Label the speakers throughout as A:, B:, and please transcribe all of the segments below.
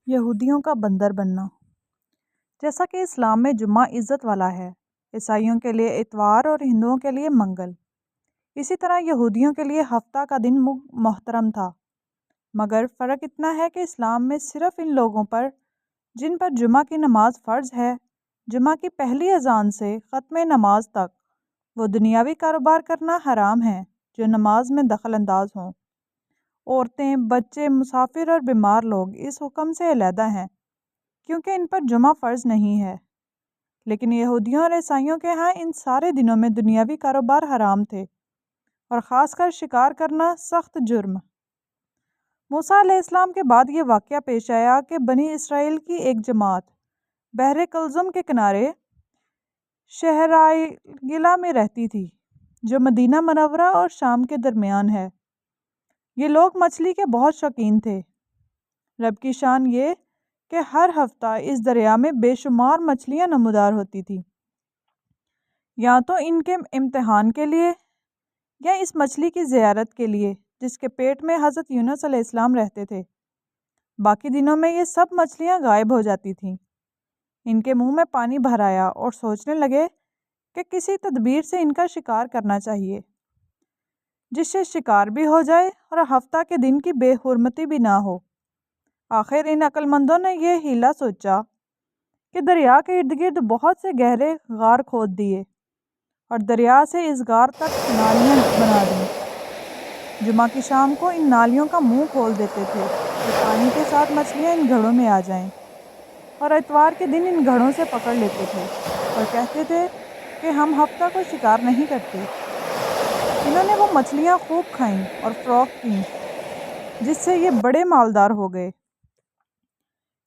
A: یہودیوں کا بندر بننا۔ جیسا کہ اسلام میں جمعہ عزت والا ہے، عیسائیوں کے لیے اتوار اور ہندوؤں کے لیے منگل، اسی طرح یہودیوں کے لیے ہفتہ کا دن محترم تھا۔ مگر فرق اتنا ہے کہ اسلام میں صرف ان لوگوں پر جن پر جمعہ کی نماز فرض ہے، جمعہ کی پہلی اذان سے ختم نماز تک وہ دنیاوی کاروبار کرنا حرام ہے جو نماز میں دخل انداز ہوں۔ عورتیں، بچے، مسافر اور بیمار لوگ اس حکم سے علیحدہ ہیں کیونکہ ان پر جمعہ فرض نہیں ہے، لیکن یہودیوں اور عیسائیوں کے ہاں ان سارے دنوں میں دنیاوی کاروبار حرام تھے اور خاص کر شکار کرنا سخت جرم۔ موسیٰ علیہ السلام کے بعد یہ واقعہ پیش آیا کہ بنی اسرائیل کی ایک جماعت بحر کلزم کے کنارے شہرائیلا میں رہتی تھی جو مدینہ منورہ اور شام کے درمیان ہے۔ یہ لوگ مچھلی کے بہت شوقین تھے۔ رب کی شان یہ کہ ہر ہفتہ اس دریا میں بے شمار مچھلیاں نمودار ہوتی تھیں، یا تو ان کے امتحان کے لیے یا اس مچھلی کی زیارت کے لیے جس کے پیٹ میں حضرت یونس علیہ السلام رہتے تھے۔ باقی دنوں میں یہ سب مچھلیاں غائب ہو جاتی تھیں۔ ان کے منہ میں پانی بھر آیا اور سوچنے لگے کہ کسی تدبیر سے ان کا شکار کرنا چاہیے جس سے شکار بھی ہو جائے اور ہفتہ کے دن کی بے حرمتی بھی نہ ہو۔ آخر ان عقل مندوں نے یہ حیلہ سوچا کہ دریا کے ارد گرد بہت سے گہرے غار کھود دیے اور دریا سے اس غار تک نالیاں بنا دیں۔ جمعہ کی شام کو ان نالیوں کا منہ کھول دیتے تھے کہ پانی کے ساتھ مچھلیاں ان گھڑوں میں آ جائیں، اور اتوار کے دن ان گھڑوں سے پکڑ لیتے تھے اور کہتے تھے کہ ہم ہفتہ کو شکار نہیں کرتے۔ انہوں نے وہ مچھلیاں خوب کھائیں اور فروخت کیں جس سے یہ بڑے مالدار ہو گئے۔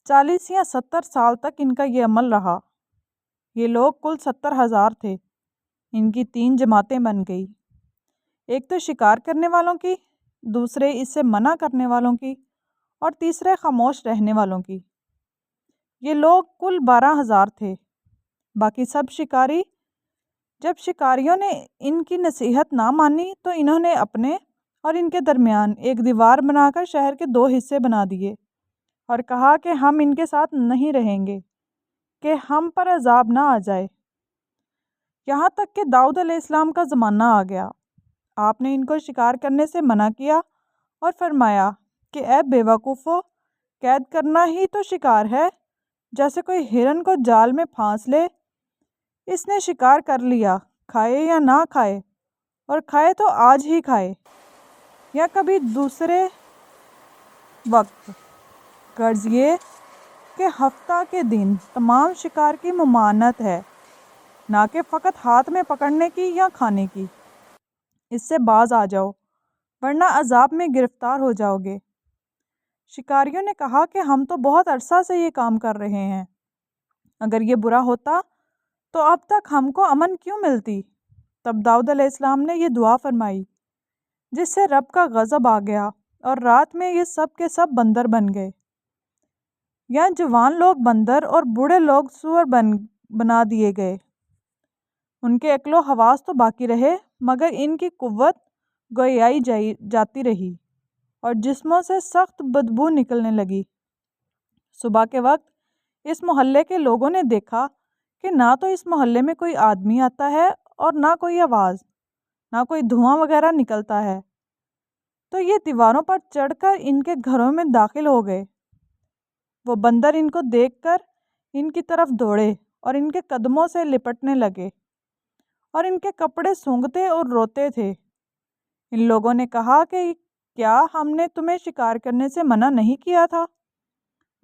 A: 40 یا 70 سال تک ان کا یہ عمل رہا۔ یہ لوگ کل 70,000 تھے۔ ان کی 3 جماعتیں بن گئی، ایک تو شکار کرنے والوں کی، دوسرے اس سے منع کرنے والوں کی، اور تیسرے خاموش رہنے والوں کی۔ یہ لوگ کل 12,000 تھے۔ باقی سب شکاری۔ جب شکاریوں نے ان کی نصیحت نہ مانی تو انہوں نے اپنے اور ان کے درمیان ایک دیوار بنا کر شہر کے 2 حصے بنا دیے اور کہا کہ ہم ان کے ساتھ نہیں رہیں گے کہ ہم پر عذاب نہ آ جائے۔ یہاں تک کہ داؤد علیہ السلام کا زمانہ آ گیا۔ آپ نے ان کو شکار کرنے سے منع کیا اور فرمایا کہ اے بے وقوفو، قید کرنا ہی تو شکار ہے، جیسے کوئی ہرن کو جال میں پھانس لے۔ اس نے شکار کر لیا، کھائے یا نہ کھائے، اور کھائے تو آج ہی کھائے یا کبھی دوسرے وقت۔ غرض یہ کہ ہفتہ کے دن تمام شکار کی ممانعت ہے، نہ کہ فقط ہاتھ میں پکڑنے کی یا کھانے کی۔ اس سے باز آ جاؤ ورنہ عذاب میں گرفتار ہو جاؤ گے۔ شکاریوں نے کہا کہ ہم تو بہت عرصہ سے یہ کام کر رہے ہیں، اگر یہ برا ہوتا تو اب تک ہم کو امن کیوں ملتی؟ تب داؤد علیہ السلام نے یہ دعا فرمائی جس سے رب کا غضب آ گیا اور رات میں یہ سب کے سب بندر بن گئے، یا جوان لوگ بندر اور بوڑھے لوگ سور بنا دیے گئے۔ ان کے عقل و حواس تو باقی رہے مگر ان کی قوت گویائی جاتی رہی اور جسموں سے سخت بدبو نکلنے لگی۔ صبح کے وقت اس محلے کے لوگوں نے دیکھا کہ نہ تو اس محلے میں کوئی آدمی آتا ہے اور نہ کوئی آواز، نہ کوئی دھواں وغیرہ نکلتا ہے، تو یہ دیواروں پر چڑھ کر ان کے گھروں میں داخل ہو گئے۔ وہ بندر ان کو دیکھ کر ان کی طرف دوڑے اور ان کے قدموں سے لپٹنے لگے اور ان کے کپڑے سونگھتے اور روتے تھے۔ ان لوگوں نے کہا کہ کیا ہم نے تمہیں شکار کرنے سے منع نہیں کیا تھا؟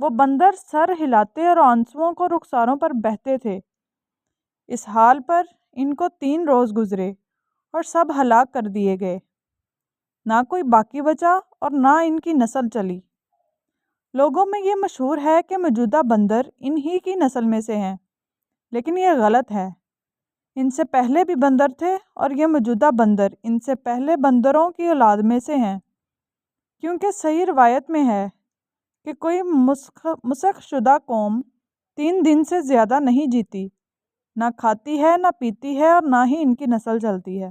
A: وہ بندر سر ہلاتے اور آنسوؤں کو رخساروں پر بہتے تھے۔ اس حال پر ان کو 3 روز گزرے اور سب ہلاک کر دیے گئے، نہ کوئی باقی بچا اور نہ ان کی نسل چلی۔ لوگوں میں یہ مشہور ہے کہ موجودہ بندر ان ہی کی نسل میں سے ہیں، لیکن یہ غلط ہے۔ ان سے پہلے بھی بندر تھے اور یہ موجودہ بندر ان سے پہلے بندروں کی اولاد میں سے ہیں، کیونکہ صحیح روایت میں ہے کہ کوئی مسخ شدہ قوم 3 دن سے زیادہ نہیں جیتی، نہ کھاتی ہے، نہ پیتی ہے، اور نہ ہی ان کی نسل چلتی ہے۔